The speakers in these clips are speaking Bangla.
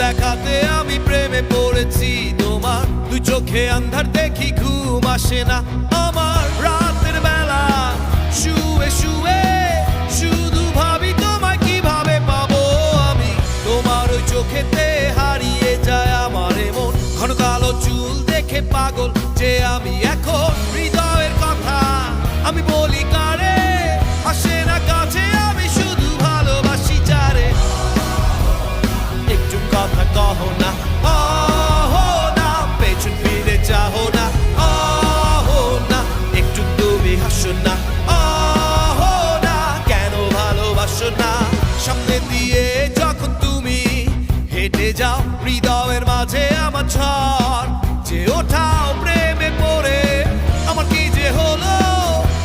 দেখাতে আমি প্রেমে পড়েছি তোমার। দুই চোখে আন্ধার দেখি ঘুম আসে না আমার। রাতের বেলা শুয়ে শুয়ে শুধু ভাবি তোমায় কিভাবে পাবো আমি। তোমার ওই চোখেতে হারিয়ে যায় আমার মন। ঘন কালো চুল দেখে পাগল যে আমি এখন। হৃদয়ের কথা আমি বলি কারে, আসে না কাছে, আমি শুধু ভালোবাসি যারে। একটু কথা কহো না, ওহো না, পেছন ফিরে চাহো না, ওহো না, একটু তুমি হাসো না, ওহো না, কেন ভালোবাসো না। সামনে দিয়ে যখন তুমি হেঁটে যাও, হৃদয়ের মাঝে আমার ঝড় যে ওঠাও। প্রেমে পড়ে আমার কি যে হলো,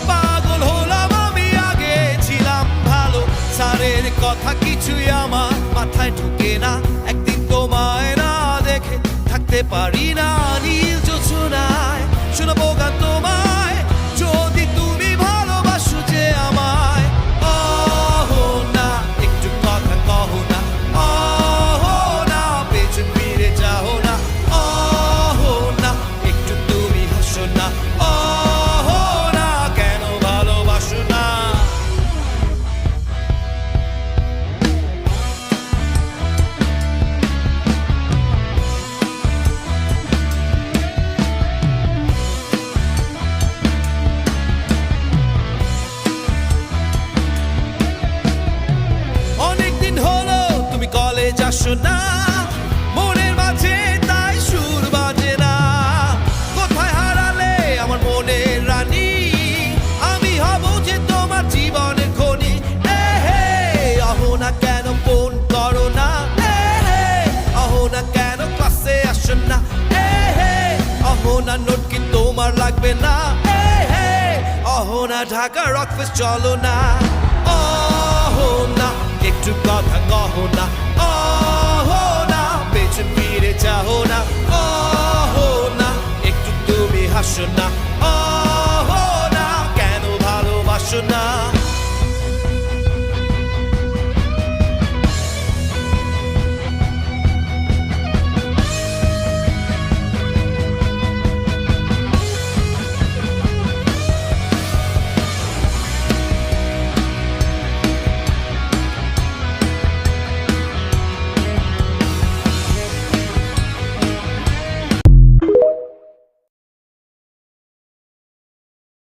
পাগল হলাম আমি। আগে ছিলাম ভালো, সারের কথা কিছুই আমার মাথায় ঢুকে না। একদিন তোমায় না দেখে থাকতে পারি না। নীল জোছনায় শোনাবো গান তোমায়, যদি তুমি ভালোবাসো যে আমায়। ওহো না, একটু কথা কহো না, ওহো না, পেছন ফিরে যাও না, ওহো না, একটু তুমি হাসো না, ওহো না, কেন ভালোবাসো না। অনেকদিন হলো তুমি কলেজ আসো না, মনের মাঝে তাই সুর বাজে না। কোথায় হারালে আমার মনের রানী, আমি হব যে তোমার জীবনের খনি। হে অহো না, কেন ফোন করো না, হে অহো না, কেন ক্লাসে আসো না, হে অহো না, নোট কি তোমার লাগবে না, হে অহো না, ঢাকা রকফেস চলো না। ওহো না, একটু কথা কহো না, ওহো না, পেছন ফিরে চাহো না, ওহো না, একটু তুমি হাসো না, ওহো না, কেন ভালোবাসো না।